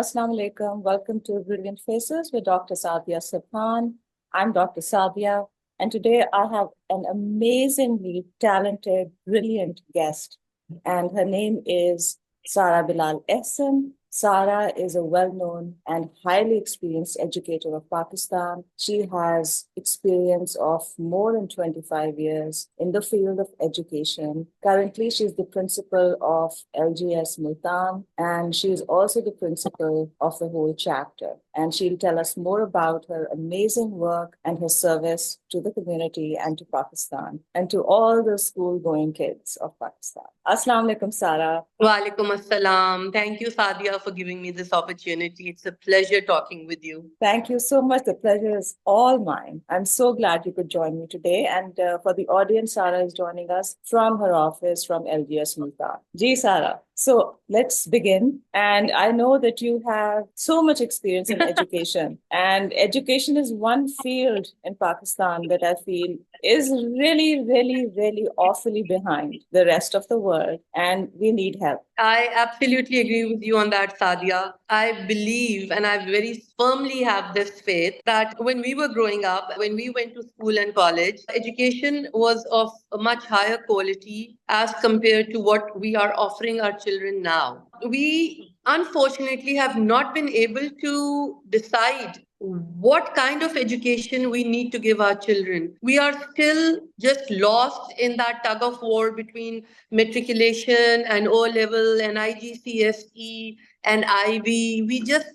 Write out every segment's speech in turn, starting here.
Assalamu alaikum. Welcome to Brilliant Faces with Dr. Saadia Asghar. I'm Dr. Saadia, and today I have an amazingly talented, brilliant guest, and her name is Bilal Ahsan. Sara is a well-known and highly experienced educator of Pakistan. She has experience of more than 25 years in the field of education. Currently, she's the principal of LGS Multan, and she is also the principal of the whole chapter. And she'll tell us more about her amazing work and her service to the community and to Pakistan and to all the school-going kids of Pakistan. Assalamu alaikum, Sara. Walaikum assalam. Thank you, Saadia, for giving me this opportunity. It's a pleasure talking with you. Thank you so much. The pleasure is all mine. I'm so glad you could join me today. And for the audience, Sara is joining us from her office from LGS Multan. Ji, Sara. So let's begin. And I know that you have so much experience in education. And education is one field in Pakistan that I feel is really, really, really awfully behind the rest of the world. And we need help. I absolutely agree with you on that, Saadia. I believe and I very firmly have this faith that when we were growing up, when we went to school and college, education was of a much higher quality as compared to what we are offering our children now. We unfortunately have not been able to decide what kind of education we need to give our children. We are still just lost in that tug of war between matriculation and O level and IGCSE and IB. We just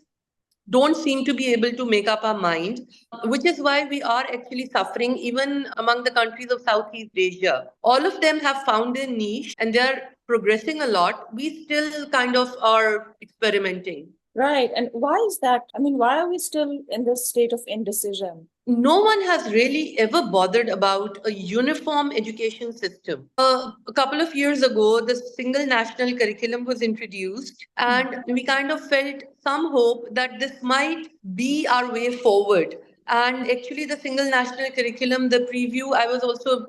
don't seem to be able to make up our mind, which is why we are actually suffering even among the countries of Southeast Asia. All of them have found their niche and they're progressing a lot. We still kind of are experimenting. Right. And why is that? I mean, why are we still in this state of indecision? No one has really ever bothered about a uniform education system. A couple of years ago, the single national curriculum was introduced, and we kind of felt some hope that this might be our way forward. And actually, the single national curriculum, the preview, I was also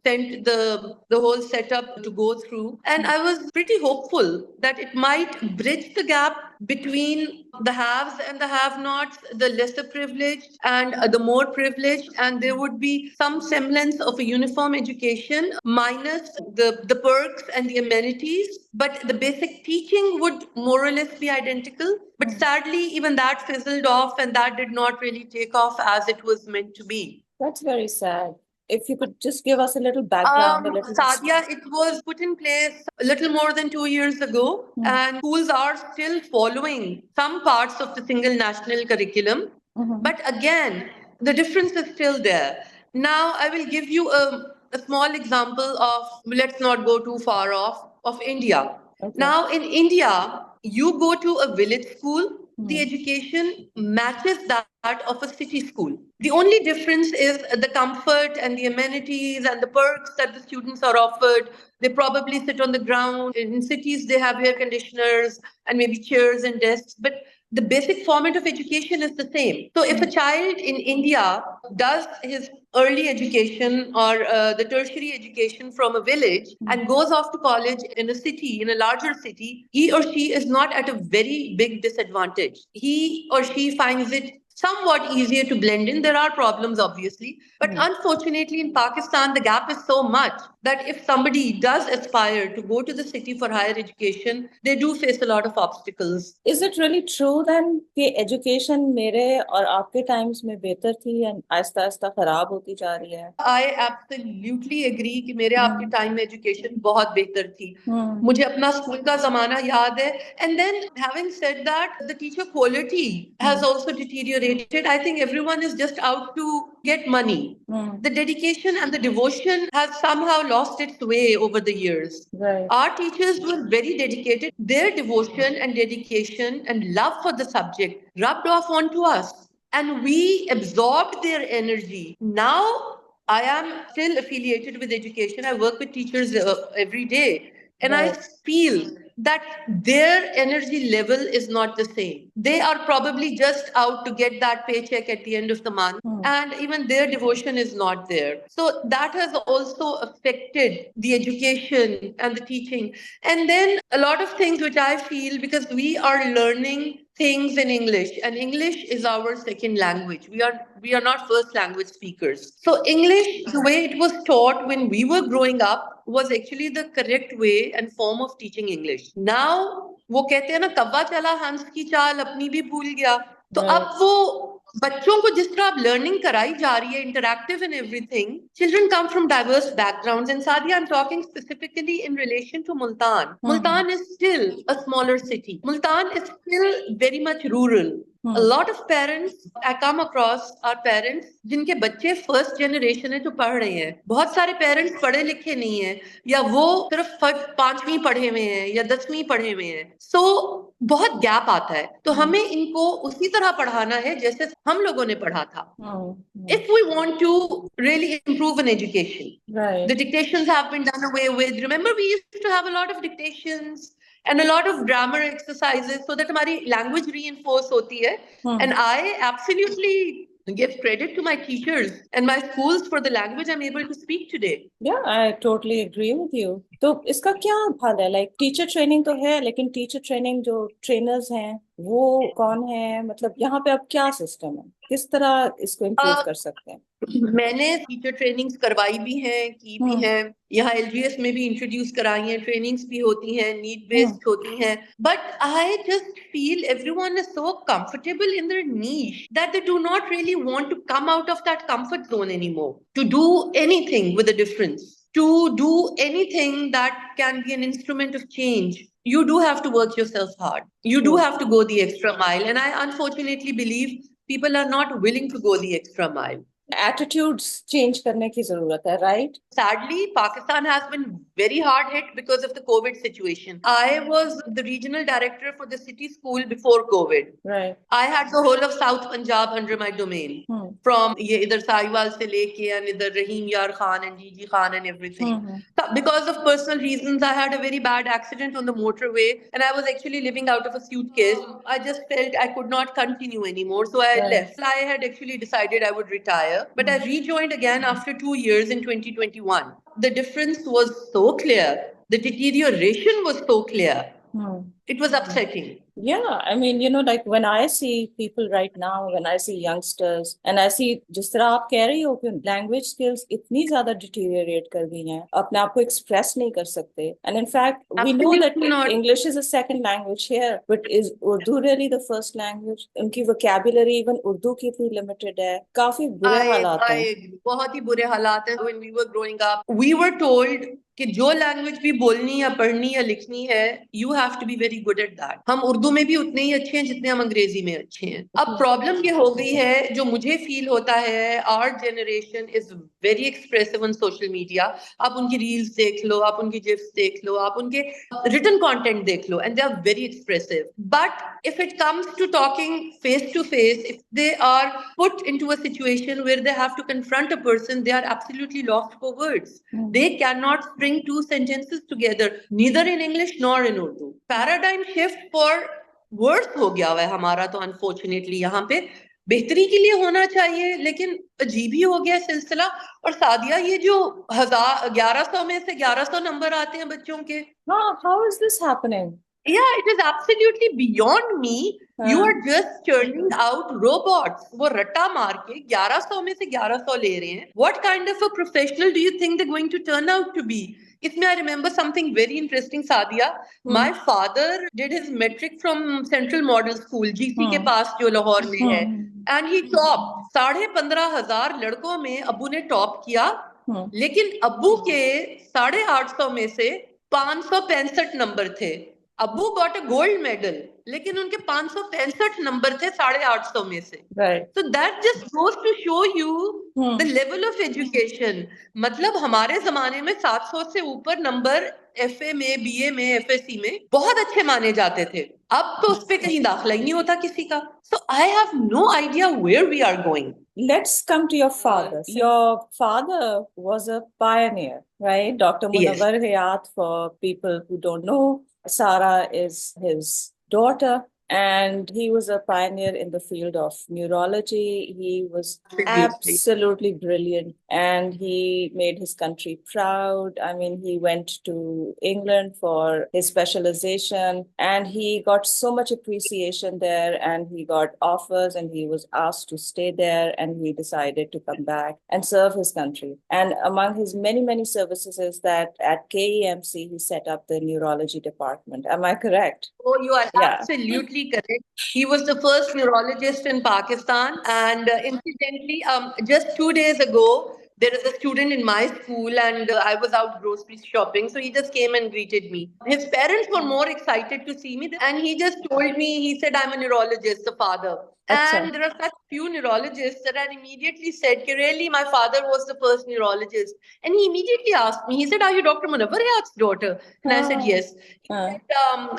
sent the whole setup to go through. And I was pretty hopeful that it might bridge the gap between the haves and the have-nots, the lesser privileged and the more privileged. And there would be some semblance of a uniform education minus the perks and the amenities. But the basic teaching would more or less be identical. But sadly, even that fizzled off and that did not really take off as it was meant to be. That's very sad. If you could just give us a little background. Saadia, it was put in place a little more than 2 years ago, and schools are still following some parts of the single national curriculum. But again, the difference is still there. Now, I will give you a small example of, let's not go too far off, of India. Okay. Now, in India, you go to a village school, the education matches that of a city school. The only difference is the comfort and the amenities and the perks that the students are offered. They probably sit on the ground. In cities, they have air conditioners and maybe chairs and desks. But the basic format of education is the same. So if a child in India does his early education or the tertiary education from a village and goes off to college in a city, in a larger city, he or she is not at a very big disadvantage. He or she finds it somewhat easier to blend in. There are problems, obviously. But unfortunately, in Pakistan, the gap is so much that if somebody does aspire to go to the city for higher education, they do face a lot of obstacles. Is it really true then कि education मेरे और आपके times में बेहतर थी and Aahista Aahista खराब होती जा रही है? I absolutely agree कि मेरे आपके time में education बहुत बेहतर थी. मुझे अपना school का ज़माना याद है. And then having said that, the teacher quality has also deteriorated. I think everyone is just out to get money. The dedication and the devotion has somehow lost its way over the years. Right. Our teachers were very dedicated. Their devotion and dedication and love for the subject rubbed off onto us. And we absorbed their energy. Now, I am still affiliated with education. I work with teachers every day. And I feel that their energy level is not the same. They are probably just out to get that paycheck at the end of the month. And even their devotion is not there. So that has also affected the education and the teaching. And then a lot of things which I feel, because we are learning things in English, and English is our second language. We are not first language speakers. So English, the way it was taught when we were growing up, was actually the correct way and form of teaching English. Now वो कहते हैं ना, कव्वा चला हंस की चाल अपनी भी भूल गया. तो अब वो बच्चों को जिस तरह आप लर्निंग कराई जा रही है, interactive in everything, children come from diverse backgrounds. And Sadia, I am talking specifically in relation to Multan. Multan is still a smaller city. Multan is still very much rural. A lot of parents I come across are parents जिनके बच्चे first generation है जो पढ़ रहे हैं. बहुत सारे parents पढ़े लिखे नहीं है, या वो सिर्फ 5वीं पढ़े हुए हैं या 10वीं पढ़े हुए हैं. सो बहुत गैप आता है. तो हमें इनको उसी तरह पढ़ाना है जैसे हम लोगों ने पढ़ा था. If we want to really improve in education, the dictations have been done away with. Remember, we used to have a lot of dictations and a lot of grammar exercises so that हमारी language reinforce होती है. And I absolutely give credit to my teachers and my schools for the language I'm able to speak today. Yeah, I totally agree with you. तो इसका क्या हाल है? Like teacher training तो है, लेकिन टीचर ट्रेनिंग जो ट्रेनर्स हैं वो कौन है? मतलब यहाँ पे अब क्या सिस्टम है? किस तरह इसको इम्प्रूव कर सकते हैं? मैंने टीचर ट्रेनिंग्स करवाई भी हैं, की भी हैं. यहाँ LGS में भी इंट्रोड्यूस कराई हैं, ट्रेनिंग्स भी होती हैं, नीड बेस्ड होती हैं. But I just feel everyone is so comfortable in their niche that they do not really want to come out of that comfort zone anymore, to do anything with a difference, to do anything that can be an instrument of change. You do have to work yourself hard. You do have to go the extra mile. And I unfortunately believe people are not willing to go the extra mile. Attitudes change करने की जरूरत है, right? Sadly, Pakistan has been very hard hit because of the COVID situation. I was the regional director for the city school before COVID. Right. I had the whole of South Punjab under my domain. From ये इधर साहिवाल से लेके and इधर Rahim Yar Khan and Gigi Khan and everything. Because of personal reasons, I had a very bad accident on the motorway and I was actually living out of a suitcase. I just felt I could not continue anymore, so I left. I had actually decided I would retire. But I rejoined again after 2 years in 2021. The difference was so clear. The deterioration was so clear. It was upsetting. Yeah, I mean, like when I see people right now, when I see youngsters, and I see जिस तरह आप कह रही हो कि language skills इतनी ज़्यादा deteriorate कर गई हैं, अपने आप को express नहीं कर सकते. And in fact, we know that English is a second language here, but is Urdu really the first language? उनकी vocabulary even Urdu की इतनी limited है. काफी बुरे हालात हैं. बहुत ही बुरे हालात हैं. When we were growing up, we were told कि जो लैंग्वेज भी बोलनी या पढ़नी या लिखनी है, you have to be very good at that. हम उर्दू में भी उतने ही अच्छे हैं जितने हम अंग्रेजी में अच्छे हैं. अब प्रॉब्लम ये हो गई है, जो मुझे फील होता है, our generation is very expressive on social media. आप उनकी रील्स देख लो, आप उनकी जिफ्स देख लो, आप उनके रिटन कंटेंट देख लो, and they are very expressive. But if it comes to talking face to face, if they are put into a situation where they have to confront a person, they are absolutely lost for words. They cannot string two sentences together, neither in English nor in Urdu. Paradigm shift for worse हो गया है हमारा तो unfortunately. यहाँ पे बेहतरी के लिए होना चाहिए, लेकिन अजीब ही हो गया सिलसिला. और सादिया, ये जो 1100 में से 1100 नंबर आते हैं बच्चों के, how is this happening? Yeah, it is absolutely beyond me. You are just churning out robots. वो रट्टा मार के 1100 में से 1100 ले रहे हैं. What kind of a professional do you think they're going to turn out to be? इसमें I remember something very interesting, Saadia. My father did his metric from Central Model School, GC के पास जो लाहौर में है, and he topped. 15,500 लड़कों में अब्बू ने top किया, लेकिन अब्बू के 850 में से 565 नंबर थे. अब्बू गॉट अ गोल्ड मेडल, लेकिन उनके 565 नंबर थे 850 में से. So that just goes to show you the level of education. मतलब हमारे जमाने में 700 से ऊपर नंबर FA में, BA में, FSC में बहुत अच्छे माने जाते थे. अब तो उस पे कहीं दाखिला ही नहीं होता किसी का. So I have no idea where we are going. Let's come to your father. Your father was a pioneer, right? Dr. Munawar Hayat, for people who don't know, Sarah is his daughter. And he was a pioneer in the field of neurology. He was Absolutely. absolutely brilliant, and he made his country proud. I mean, he went to England for his specialization, and he got so much appreciation there, and he got offers, and he was asked to stay there, and he decided to come back and serve his country. And among his many, many services is that at KEMC, he set up the neurology department. Am I correct? Oh, you are Yeah. absolutely correct. He was the first neurologist in Pakistan. And incidentally, just 2 days ago, there is a student in my school, and I was out grocery shopping. So he just came and greeted me. His parents were more excited to see me. And he just told me, he said, I'm a neurologist, the father. Acha. And there are such few neurologists that I immediately said, really, my father was the first neurologist. And he immediately asked me, he said, are you Dr. Munawar Hayat's daughter? And I said, yes. He said,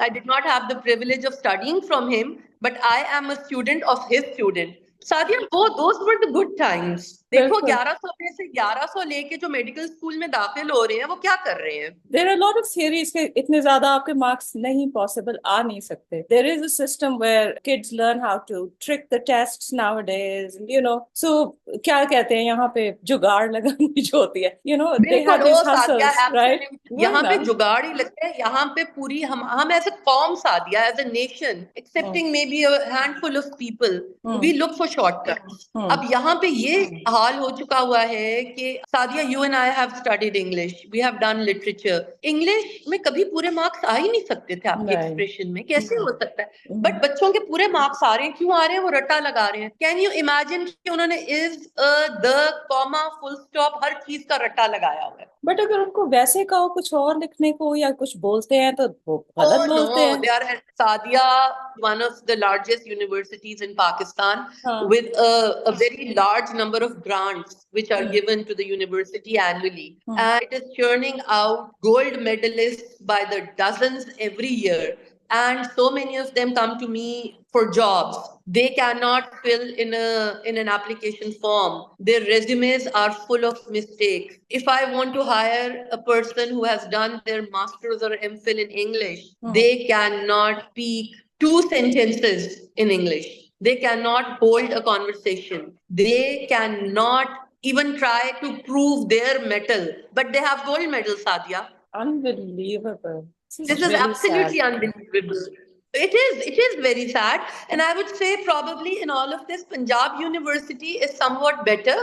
I did not have the privilege of studying from him, but I am a student of his student. Sadia वो those were the good times. देखो 1100 में से 1100 लेके जो medical school में दाखिल हो रहे हैं वो क्या कर रहे हैं? There are a lot of theories के इतने ज्यादा आपके marks नहीं possible आ नहीं सकते. There is a system where kids learn how to trick the tests nowadays, you know. So क्या कहते हैं यहाँ पे जुगाड़ लगानी जो होती है, you know, they have these hustles, right? यहाँ पे जुगाड़ ही लगता है. यहाँ पे पूरी हम as a कौम Sadia, as a nation, excepting maybe a handful of people, we look for shortcuts. अब यहाँ पे ये हाल हो चुका हुआ है कि Sadia, you and I have studied English, we have done literature. English में कभी पूरे मार्क्स आ ही नहीं सकते थे आपके एक्सप्रेशन में, कैसे हो सकता है? बट बच्चों के पूरे मार्क्स आ रहे हैं, क्यों आ रहे हैं? वो रट्टा लगा रहे हैं. कैन यू इमेजिन कि उन्होंने is, the, comma, full stop, हर चीज का रट्टा लगाया हुआ है. बट अगर उनको वैसे कहो कुछ और लिखने को या कुछ बोलते हैं तो वो गलत बोलते हैं. They are Saadia, one of the largest universities in Pakistan, with a very large number of grants which are given to the university annually. And it is churning out gold medalists by the dozens every year. And so many of them come to me for jobs. They cannot fill in an application form. Their resumes are full of mistakes. If I want to hire a person who has done their master's or MPhil in English, they cannot speak 2 sentences in English. They cannot hold a conversation. They cannot even try to prove their mettle. But they have gold medals, Saadia. Unbelievable. This is absolutely unbelievable. It is very sad. And I would say probably in all of this, Punjab University is somewhat better.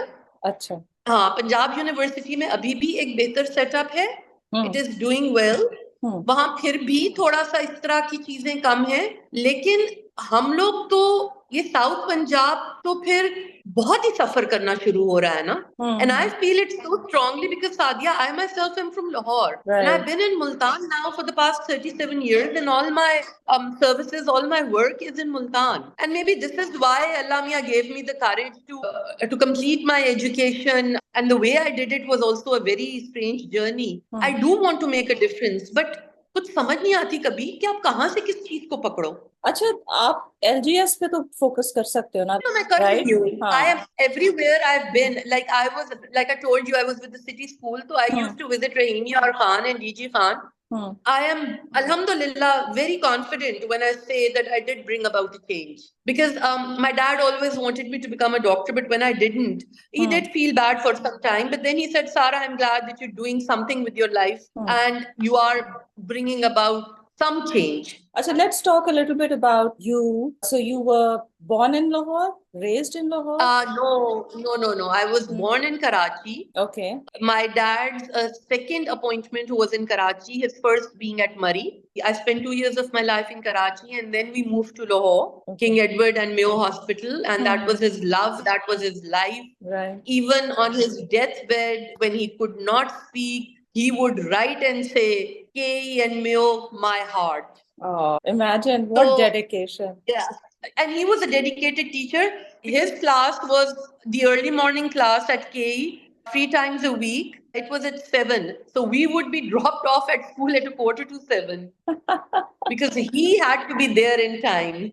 अच्छा. हाँ, Punjab university में अभी भी एक बेहतर setup है. It is doing well. वहां फिर भी थोड़ा सा इस तरह की चीजें कम है, लेकिन हम लोग तो ये साउथ पंजाब तो फिर बहुत ही सफर करना शुरू हो रहा है ना. And I feel it so strongly because Saadia, I myself am from Lahore, and I've been in Multan now for the past 37 years, and all my services, all my work is in Multan. And maybe this is why Allama gave me the courage to complete my education. And the way I did it was also a very strange journey. I do want to make a difference, but कुछ समझ नहीं आती कभी कि आप कहाँ से किस चीज को पकड़ो. अच्छा, आप LGS पे तो फोकस कर सकते हो ना? मैं कर रही हूँ. I am everywhere I've been. Like I told you, I was with the city school, so I used to visit Rahimi or Khan and DG Khan. I am, alhamdulillah, very confident when I say that I did bring about a change. Because my dad always wanted me to become a doctor, but when I didn't, he did feel bad for some time. But then he said, Sarah, I'm glad that you're doing something with your life and you are bringing about some change. So let's talk a little bit about you. So you were born in Lahore, raised in Lahore? No. I was born in Karachi. Okay. My dad's second appointment was in Karachi, his first being at Murray. I spent 2 years of my life in Karachi, and then we moved to Lahore, King Edward and Mayo Hospital, and that was his love, that was his life. Right. Even on his deathbed, when he could not speak, he would write and say, K and Mayo, my heart. Oh, imagine what dedication. Yeah. And he was a dedicated teacher. His class was the early morning class at KE, 3 times a week. It was at 7. So we would be dropped off at school at 6:45 because he had to be there in time.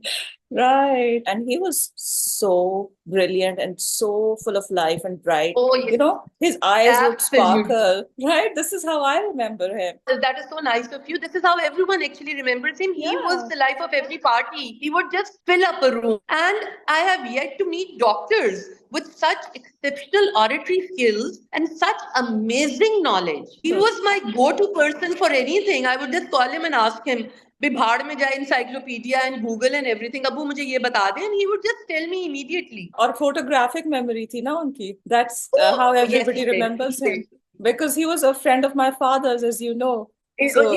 Right. And he was so brilliant and so full of life and bright. Oh, yes. You know, his eyes would Absolutely. sparkle, right? This is how I remember him. That is so nice of you. This is how everyone actually remembers him. He was Yeah. the life of every party. He would just fill up a room. And I have yet to meet doctors with such exceptional auditory skills and such amazing knowledge. He was my go-to person for anything. I would just call him and ask him, Bihar में जाए encyclopedia and Google and everything, Abu मुझे ये बता दें, and he would just tell me immediately. और photographic memory थी ना उनकी. That's Oh, how yes, everybody he did. remembers He him. did. Because he was a friend of my father's, as you know. Yes, So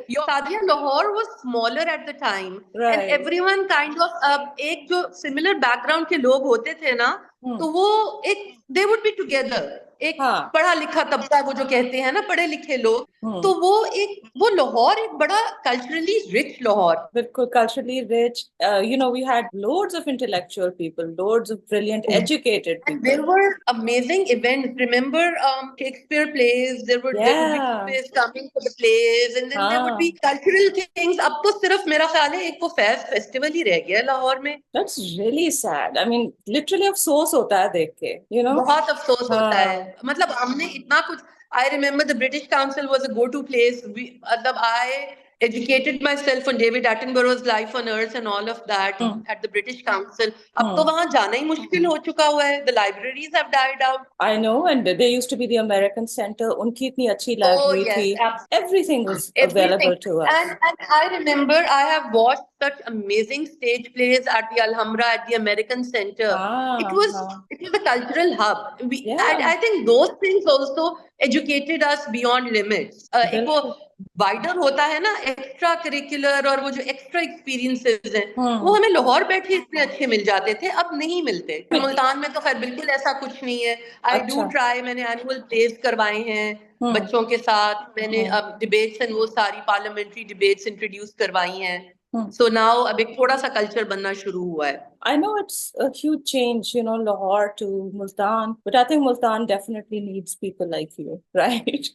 your Saadia, Lahore was smaller at the time, and right. everyone kind of एक जो similar background के लोग होते थे ना, तो वो एक they would be together. एक हाँ. पढ़ा लिखा तबका वो जो कहते हैं ना पढ़े लिखे लोग, तो वो लाहौर एक बड़ा culturally rich लाहौर. बिल्कुल culturally rich. You know, we had loads of intellectual people, loads of brilliant, educated And people. there were amazing events. Remember, Shakespeare plays. There would big space coming for the plays, and then there would be cultural things. अब तो सिर्फ मेरा ख्याल है एक वो festival ही रह गया लाहौर में. That's really sad. I mean, literally अफसोस होता है देख के, you know. बहुत अफसोस होता है. मतलब हमने इतना कुछ. I remember the British Council was a go-to place. मतलब I educated myself on David Attenborough's Life on Earth and all of that at the British Council. अब तो वहाँ जाना ही मुश्किल हो चुका हुआ है. The libraries have died out. I know, and there used to be the American Center. उनकी इतनी अच्छी library थी. Everything was available to us. And I remember I have watched such amazing stage plays at the Alhambra, at the American Center. It was a cultural hub. I think those things also educated us beyond limits. एक वो wider होता है ना extra curricular और वो जो extra experiences हैं वो हमें लाहौर बैठे इतने अच्छे मिल जाते थे अब नहीं मिलते. मुल्तान में तो खैर बिल्कुल ऐसा कुछ नहीं है. I do try. मैंने annual plays करवाए हैं बच्चों के साथ. मैंने अब debates and वो सारी parliamentary debates introduce करवाई हैं. So now अब एक थोड़ा सा कल्चर बनना शुरू हुआ है. I know it's a huge change, you know, Lahore to Multan, but I think Multan definitely needs people like you, right?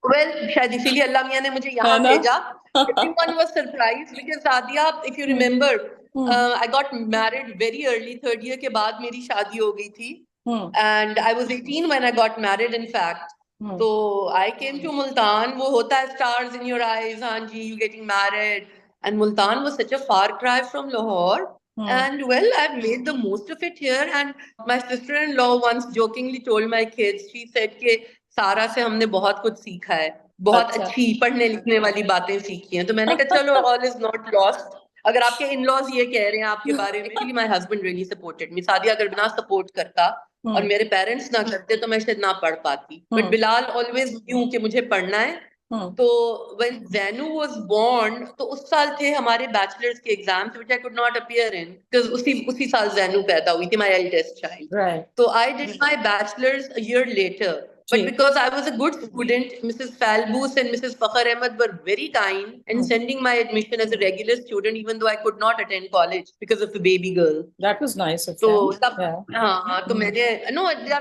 Well, शायद इसीलिए अल्लाह मियां ने मुझे यहाँ भेजा. Everyone was surprised because Saadia, if you remember, I got married very early, third year के बाद मेरी शादी हो गई थी. And I was 18 when I got married, in fact. So I came to Multan. वो होता है stars in your eyes, हाँ जी, you getting married. And Multan was such a far cry from Lahore. And well, I've made the most of it here. And my sister-in-law once jokingly told my kids, she said कि सारा से हमने बहुत कुछ सीखा है, बहुत अच्छी पढ़ने लिखने वाली बातें सीखी हैं. तो मैंने कहा चलो all is not lost. अगर आपके in-laws ये कह रहे हैं आपके बारे में, my husband really supported me. Sadia अगर बिना support करता और मेरे पेरेंट्स ना करते तो मैं शायद ना पढ़ पाती. But Bilal always knew कि मुझे पढ़ना है. तो when Zainu was born, तो उस साल थे हमारे bachelor's के exams which I could not appear in because उसी साल Zainu पैदा हुई थी, my eldest child. Right. So I did my bachelor's a year later. But because I was a good student, Mrs. Falbus and Mrs. Fakhr Ahmed were very kind in sending my admission as a regular student, even though I could not attend college because of the baby girl. That was nice of them. So that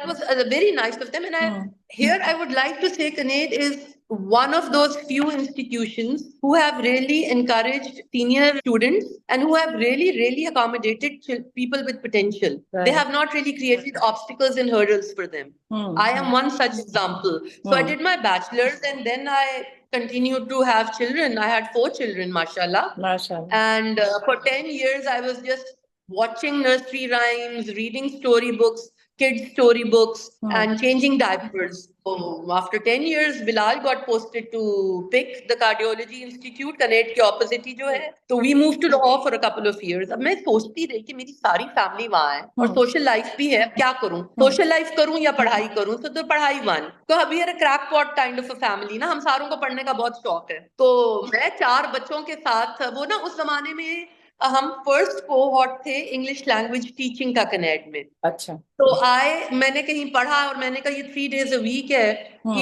was very nice of them. And here I would like to say Kanet is one of those few institutions who have really encouraged senior students and who have really accommodated people with potential. Right. They have not really created obstacles and hurdles for them. I am one such example. So I did my bachelor's and then I continued to have children. I had 4 children, mashallah. Mashallah. And for 10 years, I was just watching nursery rhymes, reading storybooks, kids' storybooks, and changing diapers. So after 10 years, Bilal got posted to PIC, the Cardiology Institute, Connect के opposite ही जो है. So we moved to Lahore for a couple of years. अब मैं सोचती रही कि मेरी सारी family वहाँ है और social life भी है. क्या करूँ? Social life करूँ या पढ़ाई करूँ? So पढ़ाई one. तो we are a crackpot kind of a family ना. हम सारों को पढ़ने का बहुत शौक है. तो मैं 4 बच्चों के साथ वो ना उस जमाने में हम फर्स्ट कोहॉर्ट थे इंग्लिश लैंग्वेज टीचिंग का कनेक्ट में. अच्छा. तो मैंने कहीं पढ़ा और मैंने कहा ये 3 days a week है,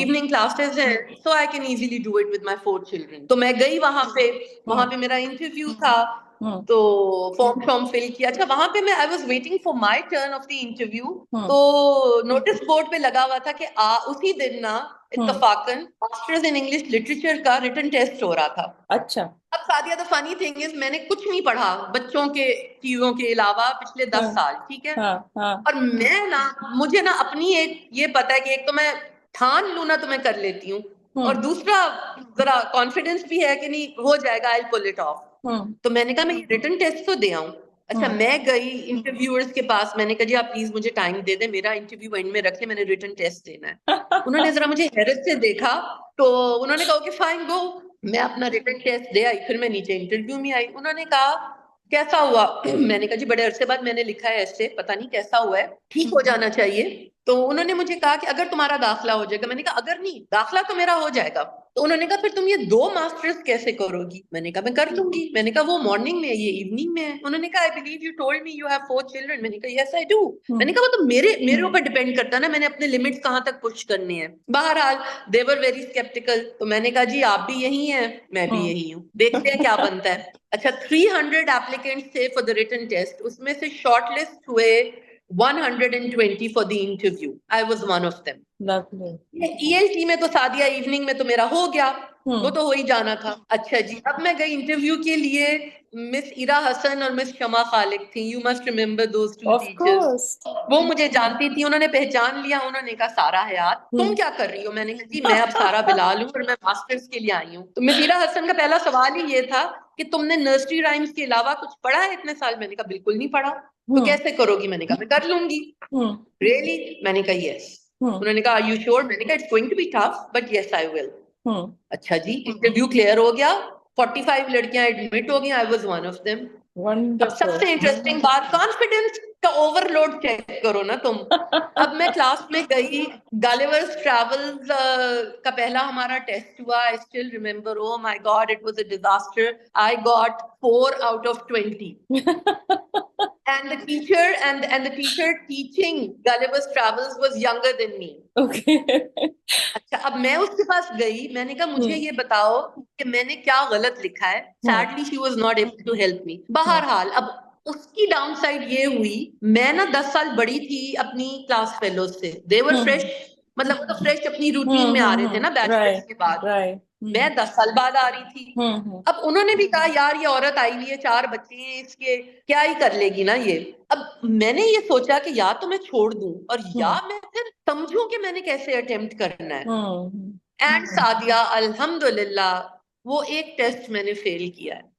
इवनिंग क्लासेस हैं, so I can easily do it with my 4 children. तो मैं गई वहां पे मेरा इंटरव्यू था तो फॉर्म फिल किया। अच्छा, वहां पे मैं I was waiting for my turn off the interview, तो नोटिस बोर्ड पे लगा हुआ था कि उसी दिन ना इत्तफाकन मास्टर्स इन इंग्लिश लिटरेचर का रिटन टेस्ट हो रहा था। अच्छा। अब Sadia, the funny thing is, मैंने कुछ नहीं पढ़ा बच्चों के चीजों के अलावा पिछले 10 साल, ठीक है। और मैं ना, मुझे ना अपनी एक ये पता है कि एक तो मैं ठान लूं ना तो मैं कर लेती हूँ, और दूसरा जरा कॉन्फिडेंस भी है कि नहीं हो जाएगा, आई पुल इट ऑफ। तो मैंने कहा मैं रिटन टेस्ट तो दे आऊं। अच्छा, मैं गई इंटरव्यूअर्स के पास, मैंने कहा जी आप प्लीज मुझे टाइम दे दे, मेरा इंटरव्यू एंड में रख ले, मैंने रिटन टेस्ट देना है। उन्होंने जरा मुझे हैरत से देखा, तो उन्होंने कहा ओके फाइन गो। मैं अपना रिटन टेस्ट दे आई, फिर मैं नीचे इंटरव्यू में आई। उन्होंने कहा कैसा हुआ? मैंने कहा जी बड़े अरसे बाद मैंने लिखा है ऐसे, पता नहीं कैसा हुआ है, ठीक हो जाना चाहिए। तो उन्होंने मुझे कहा कि अगर तुम्हारा दाखिला हो जाएगा। मैंने कहा अगर नहीं, दाखिला तो मेरा हो जाएगा। तो उन्होंने कहा फिर तुम ये 2 मास्टर्स कैसे करोगी? मैंने कहा मैं कर लूंगी। मैंने कहा वो मॉर्निंग में है, ये इवनिंग में है। उन्होंने कहा I believe you told me you have 4 children. मैंने कहा यस आई डू। मैंने कहा वो तो मेरे ऊपर डिपेंड करता है ना, मैंने अपने लिमिट्स कहाँ तक पुश करने हैं। बहरहाल दे वर वेरी स्केप्टिकल। तो मैंने कहा जी आप भी यही हैं, मैं भी यही हूँ, देखते हैं क्या बनता है। अच्छा, 300 एप्लीकेंट्स थे फॉर द रिटन टेस्ट, उसमें से शॉर्टलिस्ट हुए 120 for the interview. I was one of them. Lovely. ELT में तो सादिया इवनिंग में तो मेरा हो गया, वो तो हो ही जाना था। अच्छा जी, अब मैं गई इंटरव्यू के लिए। मिस इरा हसन और मिस शमा खालिक थी, you must remember those two teachers. वो मुझे जानती थी, उन्होंने पहचान लिया। उन्होंने कहा सारा हयात तुम क्या कर रही हो? मैंने कहा जी मैं अब सारा बिलाल हूँ और मैं मास्टर्स के लिए आई हूँ। तो मिस इरा हसन का पहला सवाल ही ये था कि तुमने नर्सरी राइम्स के अलावा कुछ पढ़ा है इतने साल? मैंने कहा बिल्कुल नहीं पढ़ा। तो कैसे करोगी? मैंने कहा मैं कर लूंगी। रियली? मैंने कहा यस। उन्होंने कहा आर यू श्योर? मैंने कहा it's going to be tough but yes I will. अच्छा जी, इंटरव्यू क्लियर हो गया, 45 लड़कियां एडमिट हो गई, I was one of them. अब सबसे इंटरेस्टिंग बात, कॉन्फिडेंस का ओवरलोड चेक करो ना तुम। अब मैं क्लास में गई, गलिवर्स ट्रैवल्स का पहला हमारा टेस्ट हुआ। I still remember, oh my God it was a disaster. I got 4 out of 20. And the teacher teaching Gulliver's Travels was younger than me. Okay. अच्छा, अब मैं उसके पास गई, मैंने कहा मुझे ये बताओ कि मैंने क्या गलत लिखा है। Sadly she was not able to help me. बहरहाल अब उसकी डाउन साइड ये हुई, मैं ना 10 साल बड़ी थी अपनी क्लास फेलो से। दे वर फ्रेश, मतलब वो तो फ्रेश अपनी रूटीन में आ रहे थे ना बैचलर्स के बाद। मैं 10 साल बाद आ रही थी। अब उन्होंने भी कहा यार ये औरत आई हुई है, 4 बच्चे हैं इसके, क्या ही कर लेगी ना ये। अब मैंने ये सोचा कि या तो मैं छोड़ दूं और या मैं फिर समझूं कि मैंने कैसे अटेम्प्ट करना है। एंड सादिया अल्हम्दुलिल्लाह वो एक टेस्ट मैंने फेल किया है।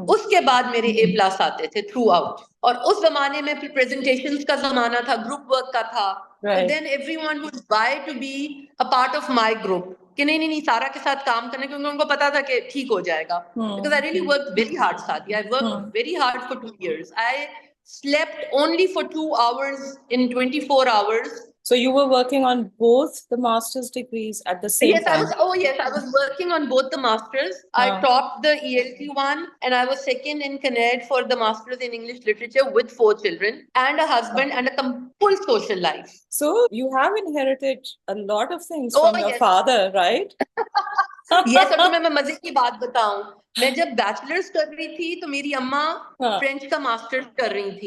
उसके बाद मेरे A+ आते थे थ्रू आउट। और उस जमाने में फिर प्रेजेंटेशंस का जमाना था, ग्रुप वर्क का था। Then everyone would vie to be a part of my group, कि नहीं नहीं नहीं सारा के साथ काम करना, क्योंकि उनको पता था कि ठीक हो जाएगा। Because I really work very hard Sadia, I work very hard for 2 years. I slept only for 2 hours in 24 hours. So you were working on both the master's degrees at the same time? Yes, I was working on both the masters. I topped the ELT one and I was second in CANED for the masters in English literature with 4 children and a husband and a full social life. So you have inherited a lot of things from your father, right? Yes, और तुम्हें मैं मजे की बात बताऊं, मैं जब bachelors कर रही थी तो मेरी अम्मा फ्रेंच का मास्टर्स कर रही थी।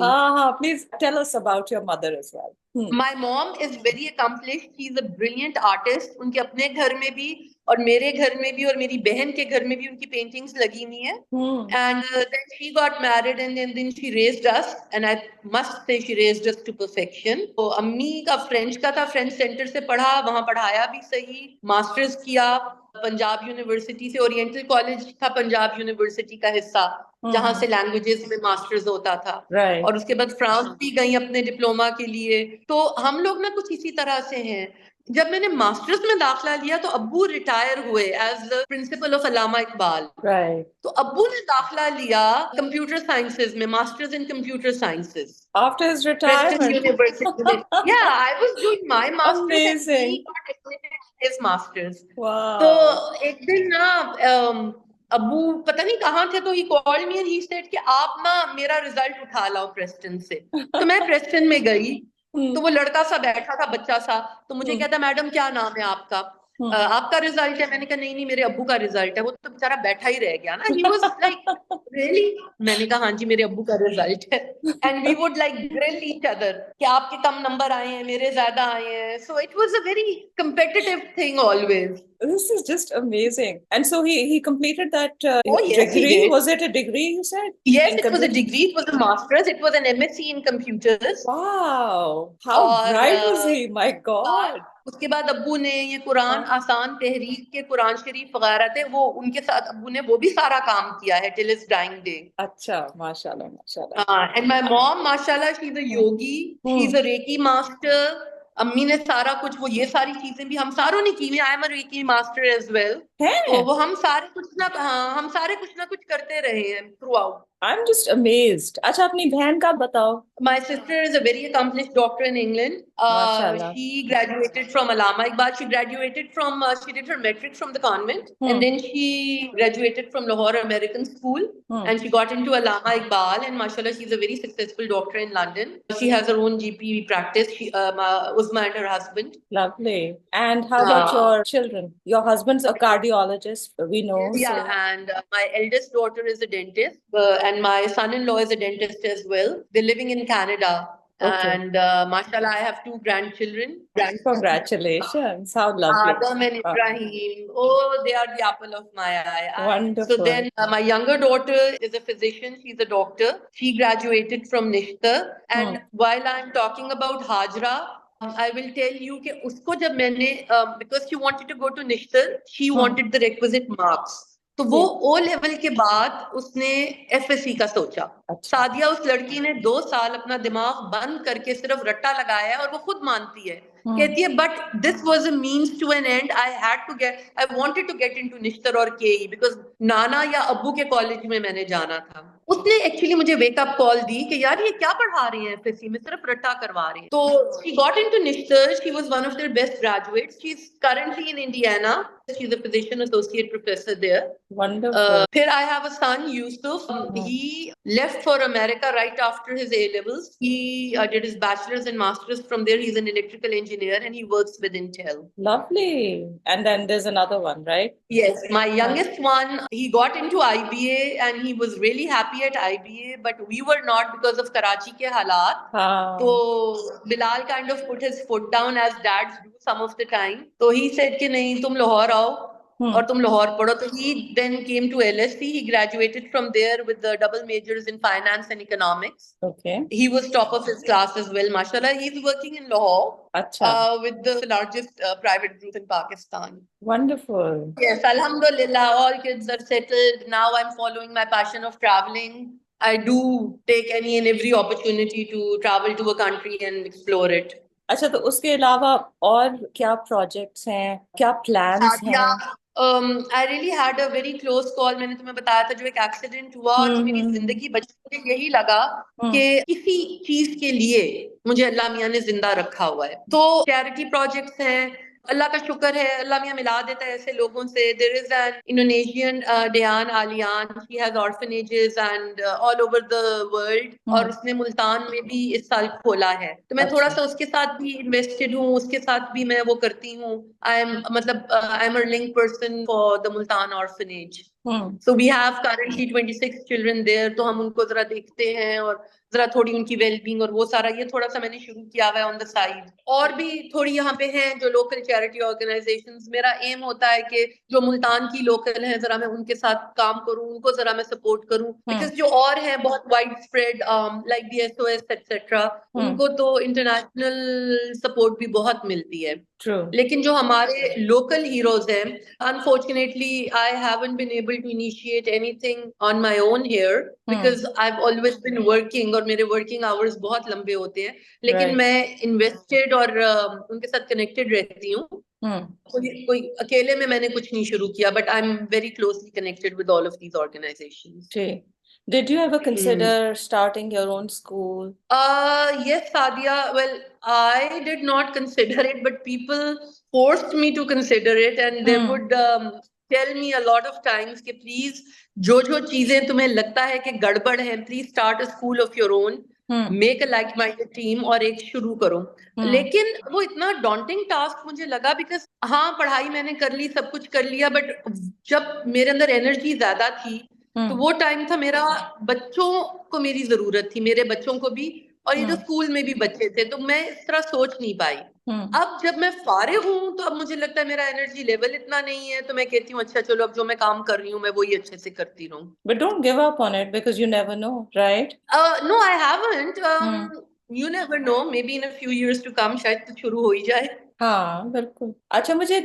Please tell us about your mother as well. My mom is very accomplished. She is a brilliant artist. उनके अपने घर में भी और मेरे घर में भी और मेरी बहन के घर में भी उनकी पेंटिंग्स लगी हुई हैं। And then she got married and then she raised us, and I must say she raised us to perfection. तो अम्मी का फ्रेंच का था, फ्रेंच सेंटर से पढ़ा, वहां पढ़ाया भी सही, मास्टर्स किया पंजाब यूनिवर्सिटी से। ओरिएंटल कॉलेज था पंजाब यूनिवर्सिटी का हिस्सा, जहां से लैंग्वेजेस में मास्टर्स होता था। और उसके बाद फ्रांस भी गई अपने डिप्लोमा के लिए। तो हम लोग ना कुछ इसी तरह से हैं। जब मैंने मास्टर्स में दाखिला लिया तो अब्बू रिटायर हुए एज द प्रिंसिपल ऑफ अल्लामा इकबाल। तो अब्बू ने दाखिला लिया कंप्यूटर साइंसेज में, masters in computer sciences. After his retirement? University में। Yeah, I was doing my masters Amazing. and he got admitted to his masters. Wow. तो एक दिन ना अब्बू पता नहीं कहाँ थे, तो he called me and he said कि आप ना मेरा रिजल्ट उठा लाओ प्रेस्टन से। तो मैं प्रेस्टन में गई, तो वो लड़का सा बैठा था, बच्चा सा, तो मुझे कहता मैडम क्या नाम है आपका? आपका रिजल्ट है? मैंने कहा नहीं नहीं, मेरे अब्बू का रिजल्ट है। वो तो बेचारा बैठा ही रह गया ना, ही वाज लाइक रियली। मैंने कहा हाँ जी, मेरे अब्बू का रिजल्ट है। And we would like grill each other कि आपके कम नंबर आए हैं, मेरे ज्यादा आए हैं। So it was a very competitive thing always. This is just amazing. And so he completed that Oh yes, he degree. did. Was it a degree you said? Yes, In it was a computer? degree, it was a master's, it was an MSc in computers. Wow. How और bright was he? My बाद God. उसके बाद अब्बू ने ये कुरान आसान तहरीक के कुरान शरीफ वगैरह थे, वो उनके साथ अब्बू ने वो भी सारा काम किया है till his dying day. अच्छा, माशाल्लाह, माशाल्लाह. And my mom, mashallah, she's a yogi, she's a reiki master. अम्मी ने सारा कुछ वो ये सारी चीजें भी हम सारों ने की। I am a reiki master as well. तो वो हम सारे कुछ ना, हाँ, हम सारे कुछ ना कुछ करते रहे हैं through out. I'm just amazed. अच्छा, अपनी बहन का बताओ. My sister is a very accomplished doctor in England. Mashallah. She graduated from Allama. Iqbal, she graduated from, she did her metric from the convent. And then she graduated from Lahore American School. And she got into Allama Iqbal. And mashallah, she's a very successful doctor in London. She has her own GP practice. She, Uzma and her husband. Lovely. And how about your children? Your husband's a cardiologist, we know. Yeah, So. and my eldest daughter is a dentist, and my son-in-law is a dentist as well. They're living in Canada. Okay. And mashallah, I have 2 grandchildren. Congratulations. How lovely. Adam and Ibrahim. Oh, they are the apple of my eye. Wonderful. So then my younger daughter is a physician. She's a doctor. She graduated from Nishtar. And while I'm talking about Hajra, I will tell you कि उसको जब मैंने because she wanted to go to Nishtar, she wanted the requisite marks. तो वो O level के बाद उसने FSc का सोचा। सादिया उस लड़की ने 2 साल अपना दिमाग बंद करके सिर्फ रट्टा लगाया है, और वो खुद मानती है, कहती है but this was a means to an end. I wanted to get into Nishtar और केई बिकॉज नाना या अब्बू के कॉलेज में मैंने जाना था। उसने एक्चुअली मुझे वेकअप कॉल दी कि यार ये क्या पढ़ा रही हैं एफएससी में, सिर्फ रट्टा करवा रही हैं। तो she got into Nishtar, she was one of their best graduates, she is currently in Indiana, she is a physician associate professor there. Wonderful. Here I have a son, Yusuf. He left for America right after his A levels. He did his bachelor's and master's from there. He's an electrical engineer and he works with Intel. Lovely. And then there's another one, right? Yes, my youngest one, he got into IBA and he was really happy at IBA, but we were not because of Karachi ke halat. So Bilal kind of put his foot down as dads do some of the time. So he said कि नहीं तुम लाहौर आओ और तुम लाहौर पढ़ो। तो he then came to LSE. He graduated from there with the double majors in finance and economics. Okay. He was top of his class as well, mashallah. He's working in Lahore with the largest private group in Pakistan. Wonderful. Yes, alhamdulillah, all kids are settled. Now I'm following my passion of traveling. I do take any and every opportunity to travel to a country and explore it. अच्छा, तो उसके अलावा और क्या projects हैं, क्या plans हैं? I really had a very close call. मैंने तुम्हें बताया था जो एक एक्सीडेंट हुआ और मेरी जिंदगी बची। मुझे यही लगा कि किसी चीज के लिए मुझे अल्लाह मियाँ ने जिंदा रखा हुआ है। तो चैरिटी प्रोजेक्ट्स हैं, अल्लाह का शुक्र है, अल्लाह मियाँ मिला देता है ऐसे लोगों से। There is an Indonesian Dayan Alian, she has orphanages and all over the world, और उसने मुल्तान में भी इस साल खोला है। तो मैं थोड़ा सा उसके साथ भी इन्वेस्टेड हूँ, उसके साथ भी मैं वो करती हूँ। I am a link person for the Multan orphanage. So we have currently 26 children there. तो हम उनको जरा देखते हैं और जरा थोड़ी उनकी वेलबींग और वो सारा ये थोड़ा सा मैंने शुरू किया हुआ है ऑन द साइड। और भी थोड़ी यहाँ पे हैं जो लोकल चैरिटी ऑर्गेनाइजेशंस। मेरा एम होता है कि जो मुल्तान की लोकल हैं जरा मैं उनके साथ काम करूँ, उनको जरा मैं सपोर्ट करूँ, बिकॉज जो और हैं बहुत wide spread like the SOS etcetera, उनको तो इंटरनेशनल सपोर्ट भी बहुत मिलती है। True. लेकिन जो हमारे लोकल हीरोज हैं, unfortunately I haven't been able to initiate anything on my own here because I've always been working और मेरे working hours बहुत लंबे होते हैं। लेकिन मैं invested और उनके साथ connected रहती हूँ। कोई अकेले में मैंने कुछ नहीं शुरू किया, but I'm very closely connected with all of these organizations. Did you ever consider starting your own school? Yes, Saadia. Well, I did not consider it, but people forced me to consider it, and they would tell me a lot of times कि please जो चीजें तुम्हें लगता है कि गड़बड़ है, please start a school of your own. Make a like minded team और एक शुरू करो। लेकिन वो इतना डॉन्टिंग टास्क मुझे लगा, बिकॉज हाँ पढ़ाई मैंने कर ली, सब कुछ कर लिया, बट जब मेरे अंदर एनर्जी ज्यादा थी तो वो टाइम था मेरा, बच्चों को मेरी जरूरत थी, मेरे बच्चों को भी, और ये जो स्कूल में भी बच्चे थे, तो मैं इस तरह सोच नहीं पाई। अब जब मैं फारिग हूँ तो अब मुझे लगता है मेरा एनर्जी लेवल इतना नहीं है, तो मैं कहती हूँ अच्छा चलो अब जो मैं काम कर रही हूँ मैं वही अच्छे से करती रहूँ। But don't give up on it because you never know, right? No, I haven't. You never know. Maybe in a few years to come, शायद तो शुरू हो ही जाए। हाँ बिल्कुल। अच्छा मुझे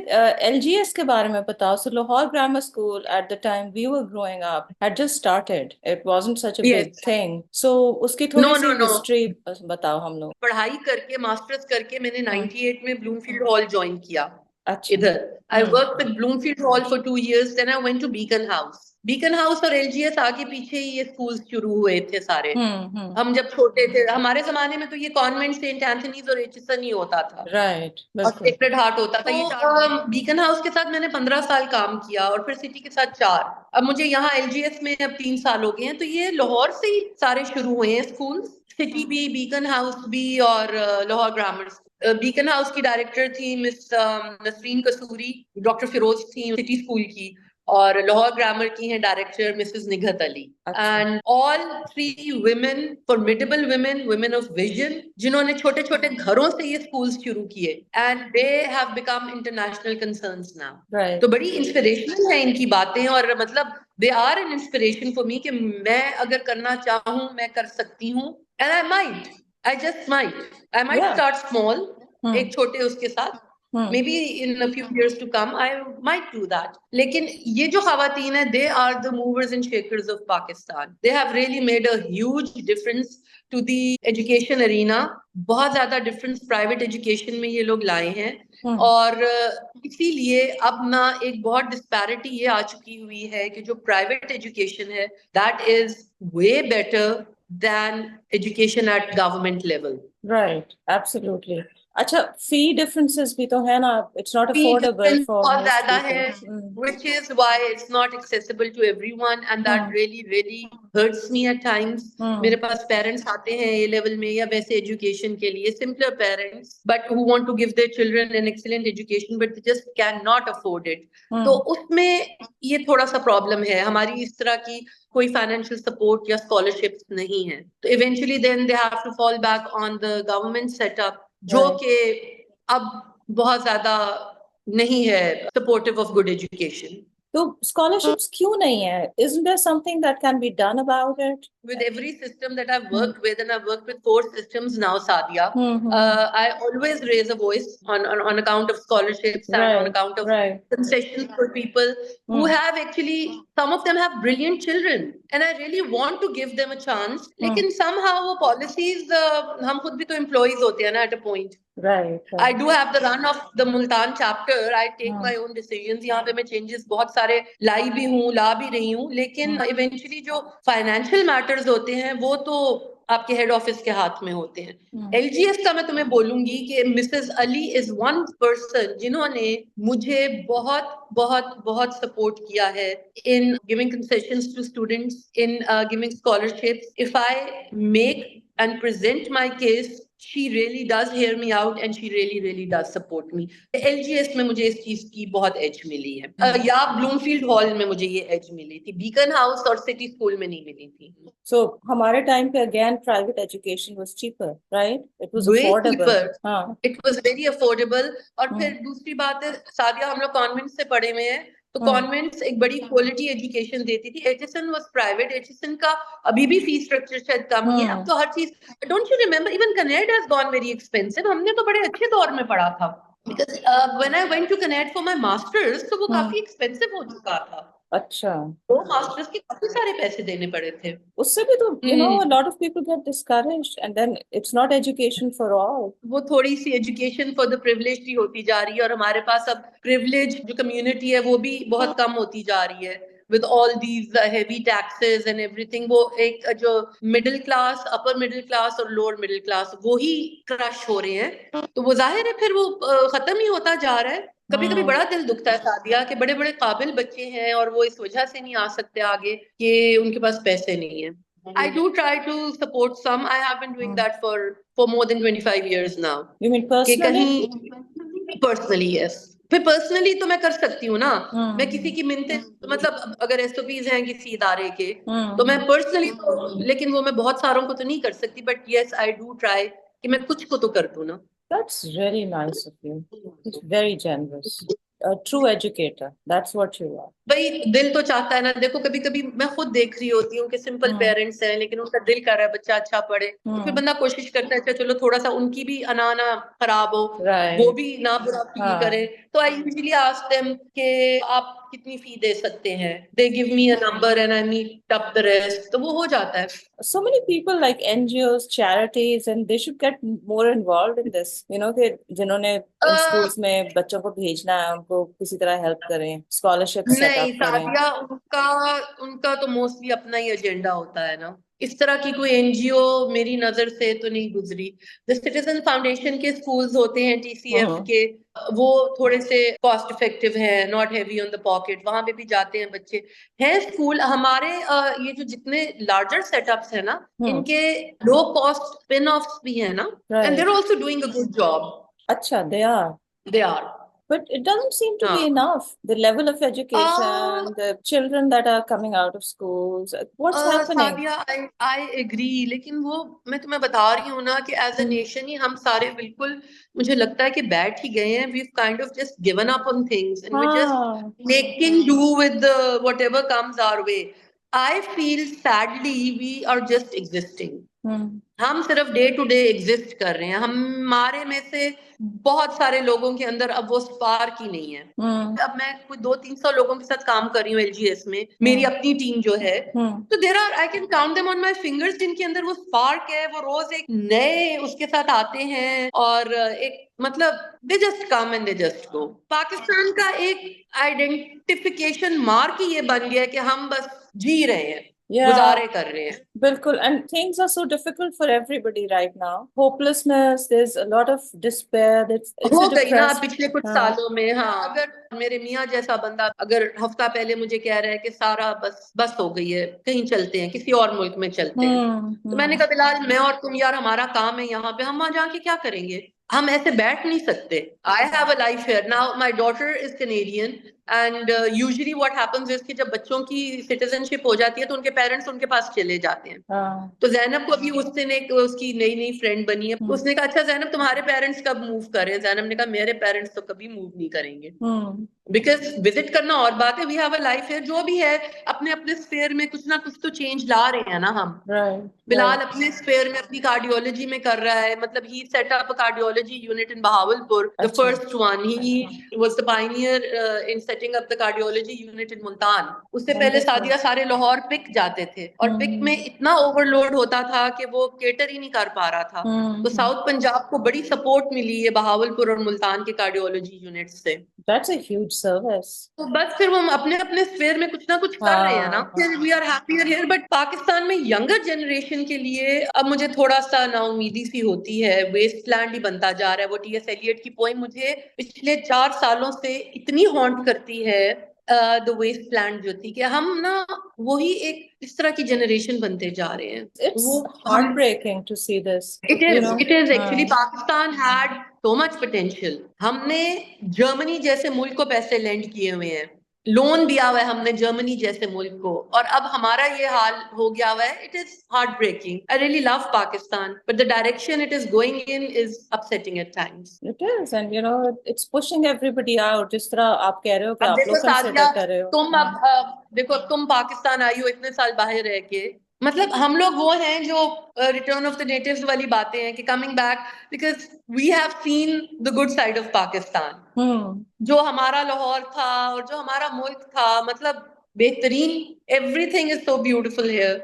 LGS के बारे में बताओ। So Lahore Grammar School at the time we were growing up had just started. It wasn't such a big Yes. thing. So उसकी थोड़ी सी No. हिस्ट्री बताओ हम लोग। पढ़ाई करके मास्टर्स करके मैंने 98 में ब्लूमफील्ड हॉल ज्वाइन किया। अच्छा। इधर I work with Bloomfield Hall for 2 years, then I went to Beacon House. Beacon House और LGS आगे पीछे ही ये स्कूल शुरू हुए थे सारे। हम जब छोटे थे, हमारे जमाने में तो ये कॉन्वेंट, सेंट एंथनीज और एचिसन ही होता था, राइट और सेक्रेड हार्ट होता था। ये बीकन हाउस के साथ मैंने 15 साल काम किया और फिर सिटी के साथ 4। अब मुझे यहाँ LGS में अब 3 साल हो गए हैं। तो ये लाहौर से ही सारे शुरू हुए हैं स्कूल, सिटी भी, बीकन हाउस भी और लाहौर ग्रामर। बीकन हाउस की डायरेक्टर थी मिस नसरीन कसूरी, डॉक्टर फिरोज थी सिटी स्कूल की, और लाहौर ग्रामर की हैं डायरेक्टर मिसेस निघत Ali. And all 3 women, formidable women of vision, जिन्होंने छोटे छोटे घरों से ये स्कूल शुरू किए, and they have become international concerns now. तो बड़ी इंस्पिरेशनल है इनकी बातें, और मतलब they are an inspiration for me कि मैं अगर करना चाहूँ मैं कर सकती हूँ। And I just might start small, एक छोटे उसके साथ, maybe in a few years to come I might do that। लेकिन ये जो खवातीन है, they are the movers and shakers of Pakistan. They have really made a huge difference to the education arena। बहुत ज्यादा difference private education में ये लोग लाए हैं। और इसीलिए अब ना एक बहुत disparity ये आ चुकी हुई है कि जो private education है that is way better than education at government level। Right, absolutely। अच्छा फी डिफरेंसेस भी तो है ना, it's not fee affordable difference for बहुत मोस्ट ज्यादा है, people. which is why it's not accessible to everyone, and that really hurts me at times। मेरे पास parents आते हैं A level में या वैसे एजुकेशन के लिए, simpler parents but who want to give their children an excellent education but they just cannot afford it। तो उसमें ये थोड़ा सा प्रॉब्लम है, हमारी इस तरह की कोई फाइनेंशियल सपोर्ट या स्कॉलरशिप्स नहीं है, तो eventually then they have to fall back on the government setup, जो कि अब बहुत ज्यादा नहीं है सपोर्टिव ऑफ गुड एजुकेशन। तो scholarships क्यों नहीं है? Isn't there something that can be done about it? With every system that I've worked with, and I've worked with 4 systems now, Saadia, I always raise a voice on account of scholarships and on account of concessions for people who have actually, some of them have brilliant children and I really want to give them a chance। लेकिन somehow वो policies, हम खुद भी तो employees होते हैं ना at a point। I do have the run of the Multan chapter, I take my own decisions। यहाँ पे मैं changes बहुत सारे लाई भी हूँ, ला भी रही हूँ, लेकिन eventually जो financial matters होते हैं वो तो आपके हेड ऑफिस के हाथ में होते हैं। LGS का मैं तुम्हें बोलूंगी कि Mrs Ali is one person जिन्होंने मुझे बहुत बहुत बहुत सपोर्ट किया है in giving concessions to students, in giving scholarships. If I make and present my case, she really does hear me out and she really does support me। LGS में मुझे इस चीज की बहुत एज मिली है, या ब्लूमफील्ड हॉल में मुझे ये एज मिली थी, बीकन हाउस और सिटी स्कूल में नहीं मिली थी। So हमारे टाइम पे again private education was cheaper, right? It was way affordable। cheaper। हाँ। It was very affordable। और फिर दूसरी बात है, सादिया हम लोग कॉन्वेंट से पढ़े हुए हैं, तो कॉन्वेंट्स एक बड़ी क्वालिटी एजुकेशन देती थी। एचिसन वाज प्राइवेट, एचिसन का अभी भी फीस स्ट्रक्चर शायद कम ही है, अब तो हर चीज, don't you remember even Canada has gone very expensive. हमने तो बड़े अच्छे दौर में पढ़ा था, because when I went to Canada for my masters तो वो काफी एक्सपेंसिव हो चुका था। अच्छा। वो मास्टर्स के काफी सारे पैसे देने पड़े थे। उससे भी तो you know a lot of people get discouraged and then it's not education for all। वो थोड़ी सी एजुकेशन फॉर द प्रिविलेज ही होती जा रही है, और हमारे पास अब प्रिविलेज जो कम्युनिटी है वो भी बहुत कम होती जा रही है with all these heavy taxes and everything। वो एक जो middle class, upper middle class और लोअर मिडिल क्लास वो ही क्रश हो रहे हैं, तो वो जाहिर है फिर वो खत्म ही होता जा रहा है। कभी कभी बड़ा दिल दुखता है सादिया कि बड़े बड़े काबिल बच्चे हैं और वो इस वजह से नहीं आ सकते आगे कि उनके पास पैसे नहीं है। I do try to support some. I have been doing that for more than 25 years now. You mean कि personally? कहीं personally, yes. फिर पर्सनली तो मैं कर सकती हूँ ना. मैं किसी की मिन्नतें, मतलब अगर एसओपीज हैं किसी इदारे के, तो मैं पर्सनली तो, लेकिन वो मैं बहुत सारों को तो नहीं कर सकती. But yes, I do try कि मैं कुछ को तो कर दूँ ना. That's really nice of you. It's very generous. A true educator. That's what you are. भाई दिल तो चाहता है ना. देखो कभी कभी मैं खुद देख रही होती हूँ कि सिंपल पेरेंट्स हैं, लेकिन उनका दिल कर रहा है बच्चा अच्छा पढ़े, तो फिर बंदा कोशिश करता है अच्छा चलो थोड़ा सा उनकी भी अनाना खराब हो, वो भी ना बुरा फील करे. तो आई यूजुअली आस्क देम कि आप कितनी फी दे सकते हैं. They give me a number and I meet up the rest. तो वो हो जाता है. So many people like NGOs, charities, and they should get more involved in this. You know कि जिन्होंने इन schools में बच्चों को भेजना है, उनको किसी तरह help करें, scholarship set नहीं up करें. सादिया, उनका तो मोस्टली अपना ही एजेंडा होता है ना. इस तरह की कोई एनजीओ मेरी नजर से तो नहीं गुजरी. द सिटीजन फाउंडेशन के स्कूल्स होते हैं टीसीएफ के, वो थोड़े से कॉस्ट इफेक्टिव हैं, not heavy on the pocket. वहां पे भी जाते हैं बच्चे. हैं स्कूल हमारे, ये जो जितने लार्जर सेटअप्स है ना, इनके लो कॉस्ट स्पिन ऑफ्स भी है ना, and they are also doing a good job. अच्छा, they are. But it doesn't seem to be enough. The level of education, the children that are coming out of schools, what's happening? Sadia, I agree. लेकिन वो मैं तुम्हें बता रही हूँ ना कि एज अ नेशन ही हम सारे बिल्कुल, मुझे लगता है कि बैठ ही गए हैं. We've kind of just given up on things and we're just making do with whatever comes our way. I feel sadly we are just existing. हम सिर्फ डे टू डे एग्जिस्ट कर रहे हैं. हमारे में से बहुत सारे लोगों के अंदर अब वो स्पार्क ही नहीं है. अब मैं कुछ 200-300 लोगों के साथ काम कर रही हूँ एलजीएस में, मेरी अपनी टीम जो है, तो there are, I can count them on my fingers, जिनके अंदर वो स्पार्क है. वो रोज एक नए उसके साथ आते हैं और एक, मतलब they just come and they just go. Pakistan का एक आइडेंटिफिकेशन मार्क ही ये बन गया है कि हम बस जी रहे हैं, गुजारे कर रहे हैं. बिल्कुल. And things are so difficult for everybody right now. Hopelessness, there's a lot of despair. It's हो a गई ना depressed. पिछले कुछ सालों में. हाँ, अगर मेरे मियाँ जैसा बंदा अगर हफ्ता पहले मुझे कह रहा है कि सारा बस हो गई है, कहीं चलते हैं, किसी और मुल्क में चलते हैं, तो मैंने कहा बिलाल, मैं और तुम यार, हमारा काम है यहाँ पे, हम वहां जाके क्या करेंगे? हम ऐसे बैठ नहीं सकते. I have a life here now. My daughter is Canadian and usually what happens is कि जब बच्चों की सिटीजनशिप हो जाती है तो उनके पेरेंट्स उनके पास चले जाते हैं. तो जैनब को अभी उस दिन एक उसकी नई नई फ्रेंड बनी है, उसने कहा अच्छा जैनब तुम्हारे पेरेंट्स कब मूव कर रहे हैं? जैनब ने कहा मेरे पेरेंट्स तो कभी मूव नहीं करेंगे. बिकॉज विजिट करना और बात है, वी हैव अ लाइफ है, जो भी है अपने अपने स्फेयर में कुछ ना कुछ तो चेंज ला रहे हैं ना हम. बिलाल अपने स्फेयर में अपनी कार्डियोलॉजी में कर रहा है. मतलब he set up a cardiology unit in Bahawalpur, the first one. He was the pioneer in setting up the cardiology unit in Multan. उससे पहले सादिया सारे लाहौर पिक जाते थे और पिक में इतना ओवरलोड होता था कि वो केटर ही नहीं कर पा रहा था. तो साउथ पंजाब को बड़ी सपोर्ट मिली है बहावलपुर और मुल्तान के कार्डियोलॉजी यूनिट से. That's a huge service. तो बस फिर वो अपने अपने स्फेयर में कुछ ना कुछ कर रहे हैं ना. We are happier here. But Pakistan में यंगर जनरेशन के लिए अब मुझे थोड़ा सा नाउमीदी सी होती है. वेस्टलैंड ही बनता जा रहा है. वो टीएस एलियट की पोएम मुझे पिछले 4 सालों से इतनी हॉन्ट करती है. द वेस्टलैंड जो थी कि हम ना वही एक इस तरह की जनरेशन बनते जा रहे हैं. It's heartbreaking to see this. It is actually. Pakistan had so much potential. हमने जर्मनी जैसे मुल्क को पैसे लेंड किए हुए हैं, लोन दिया हुआ है हमने जर्मनी जैसे मुल्क को, और अब हमारा ये हाल हो गया हुआ है. It is heartbreaking. I really love Pakistan, but the direction it is going in is upsetting at times. It is, and you know, it's pushing everybody out. जिस तरह आप कह रहे हो कि आप लोग कंसिडर कर रहे हो. तुम अब देखो, अब तुम पाकिस्तान आई हो इतने साल बाहर रह के, मतलब हम लोग वो हैं जो रिटर्न ऑफ द नेटिव्स वाली बातें हैं कि coming back, because we have seen the good side of Pakistan. जो हमारा लाहौर था और जो हमारा मुल्क था, मतलब बेहतरीन. Everything is so beautiful here.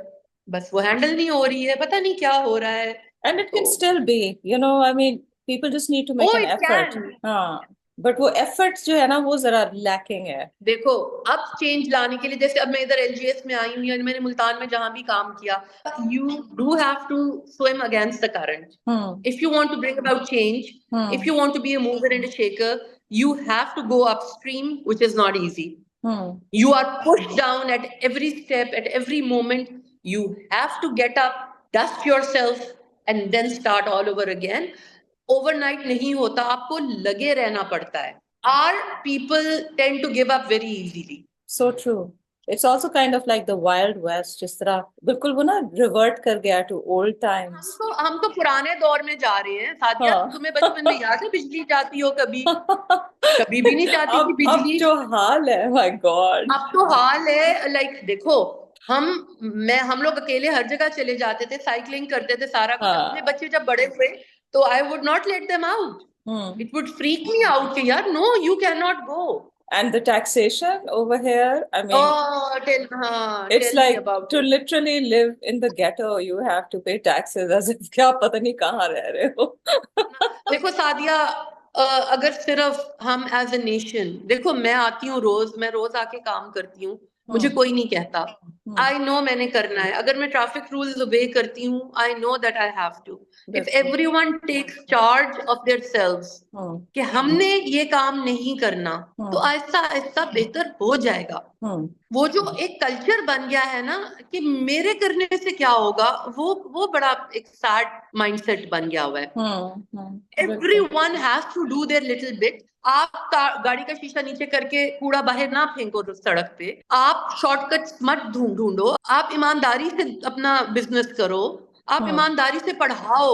बस वो हैंडल नहीं हो रही है, पता नहीं क्या हो रहा है. And it can still be, you know, I mean, people just need to make an effort. But वो एफर्ट्स जो है ना वो जरा लैकिंग है. देखो अब चेंज लाने के लिए, जैसे अब मैं इधर एलजीएस में आई हूँ या मैंने मुल्तान में जहां भी काम किया, you do have to swim against the current if you want to bring about change. If you want to be a mover and a shaker, you have to go upstream, which is not easy. You are pushed down at every step, at every moment. You have to get up, dust yourself, and then start all over again. Overnight नहीं होता, आपको लगे रहना पड़ता है. Our people tend to give up very easily. So true. It's also kind of like the Wild West, जिस तरह बिल्कुल वो ना revert कर गया to old times. हम तो पुराने दौर में जा रहे हैं. सादिया, तुम्हें बचपन में याद है बिजली जाती हो कभी? कभी भी नहीं जाती थी बिजली. अब जो हाल है, my God. अब तो हाल है, like देखो, हम लोग अकेले हर जगह चले जाते थे, साइकिलिंग करते थे, सारा कुछ. अपने बच्चे जब बड़े हुए तो I would not let them out. It would freak me out कि यार, no, you cannot go. And the taxation over here, I mean, it's tell me like about to it. literally live in the ghetto, you have to pay taxes as if क्या पता नहीं कहाँ रह रहे हो. देखो सादिया, अगर सिर्फ हम एज ए नेशन, देखो मैं रोज आके काम करती हूँ, मुझे कोई नहीं कहता. आई नो मैंने करना है. अगर मैं ट्रैफिक रूल्स ओबे करती हूँ, I know that I have to. If everyone takes charge of their selves कि हमने ये काम नहीं करना, तो आहिस्ता आहिस्ता बेहतर हो जाएगा. वो जो एक कल्चर बन गया है ना कि मेरे करने से क्या होगा, वो बड़ा एक सैड माइंडसेट बन गया हुआ है. Everyone has to do their little bit. आप गाड़ी का शीशा नीचे करके कूड़ा बाहर ना फेंको सड़क पे. आप शॉर्टकट्स मत ढूंढो. आप ईमानदारी से अपना बिजनेस करो. आप ईमानदारी से पढ़ाओ.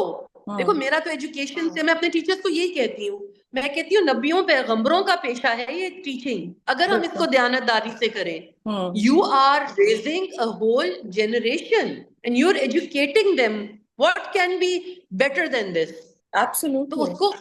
देखो, मेरा तो एजुकेशन से, मैं अपने टीचर्स को यही कहती हूँ, मैं कहती हूँ नबियों पैगंबरों का पेशा है ये टीचिंग. अगर हम इसको दयानतदारी से करें, you are raising a whole generation and you're educating them. What can be better than this? Absolutely. तो उसको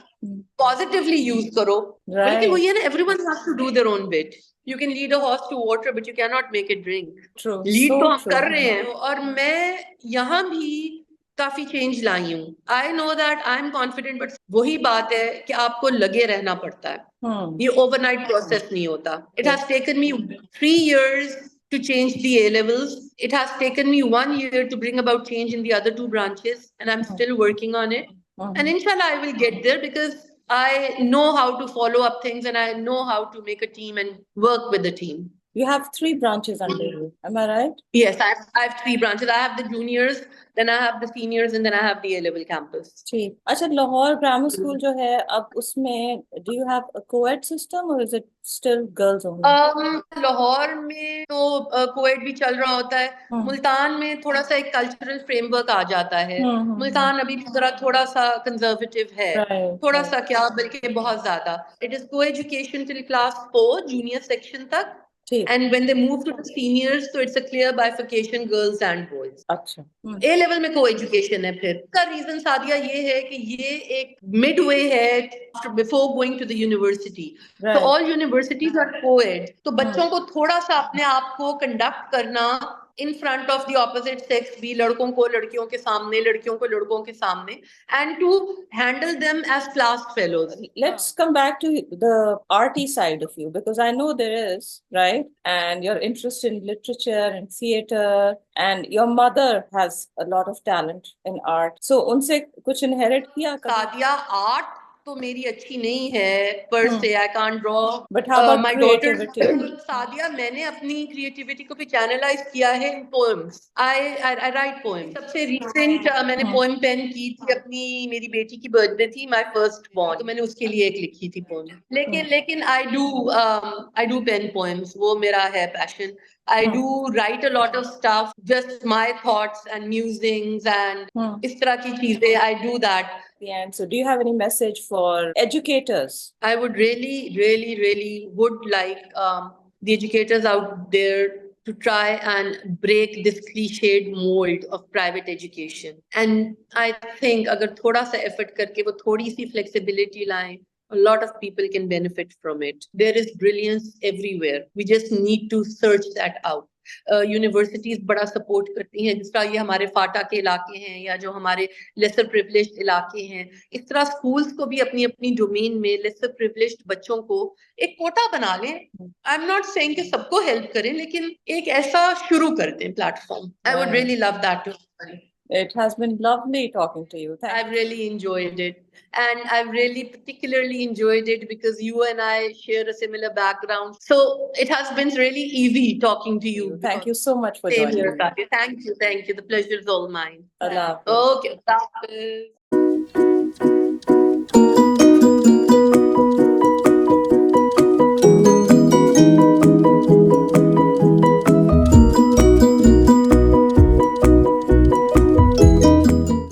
positively use करो. लेकिन वही है ना, everyone has to do their own bit. You can lead a horse to water, but you cannot make it drink. True. Lead तो हम कर रहे हैं, और मैं यहाँ भी काफी चेंज लाई हूँ. I know that I am confident, but वही बात है कि आपको लगे रहना पड़ता है. ये ओवरनाइट प्रोसेस नहीं होता. It has taken me 3 years to change the A levels. It has taken me 1 year to bring about change in the other 2 branches, and I'm still working on it. And inshallah I will get there, because I know how to follow up things, and I know how to make a team and work with the team. You have 3 branches under you, am I right? Yes, I have 3 branches. I have the juniors, then I have the seniors, and then I have the A-level campus. ठीक. अच्छा, Lahore grammar school जो है, अब उसमें do you have a co-ed system or is it still girls only? Lahore में तो co-ed भी चल रहा होता है. मुल्तान में थोड़ा सा एक कल्चरल फ्रेमवर्क आ जाता है. मुल्तान अभी भी जरा थोड़ा सा कंजर्वेटिव है. थोड़ा सा क्या, बल्कि बहुत ज्यादा. It is co-education till class 4, junior section तक. And when they move to the seniors, so it's a clear bifurcation, girls and boys. अच्छा. A level में co-education है. फिर का रीजन सादिया ये है कि ये एक midway है before going to the university. So all universities are co-ed. तो बच्चों को थोड़ा सा अपने आप को conduct करना in front of the opposite sex, भी लड़कों को लड़कियों के सामने, लड़कियों को लड़कों के सामने, and to handle them as class fellows. Let's come back to the arty side of you, because I know there is, right? And you're interested in literature and theater, and your mother has a lot of talent in art. So उनसे कुछ inherit किया कभी? Sadia, art तो मेरी अच्छी नहीं है पर से. I can't draw. But how about my creativity? Sadia, मैंने अपनी creativity को भी channelize किया है in poems. I write poems. सबसे recent मैंने poem pen की थी अपनी, मेरी बेटी की birthday थी, my first born, तो मैंने उसके लिए एक लिखी थी poem. लेकिन I do pen poems. वो मेरा है passion. I do write a lot of stuff, just my thoughts and musings and इस तरह की चीजें. I do that. And so do you have any message for educators? I would really would like the educators out there to try and break this cliched mold of private education. And I think अगर थोड़ा सा effort करके वो थोड़ी सी flexibility लाएं, a lot of people can benefit from it. There is brilliance everywhere. We just need to search that out. Universities बड़ा support करती हैं, जिस तरह ये हमारे फाटा के इलाके हैं या जो हमारे लेसर प्रिविलेज्ड इलाके हैं. इस तरह स्कूल्स को भी अपनी अपनी डोमेन में लेसर प्रिविलेज्ड बच्चों को एक कोटा बना लें. आई एम नॉट सेइंग कि सबको हेल्प करें, लेकिन एक ऐसा शुरू कर दें platform. I would really love that too. It has been lovely talking to you. Thank I've really enjoyed it. And I've really particularly enjoyed it because you and I share a similar background. So it has been really easy talking to you. Thank you so much for Same joining here, me. Saadia. Thank you. Thank you. The pleasure is all mine. Allah Hafiz. Okay. Allah Hafiz.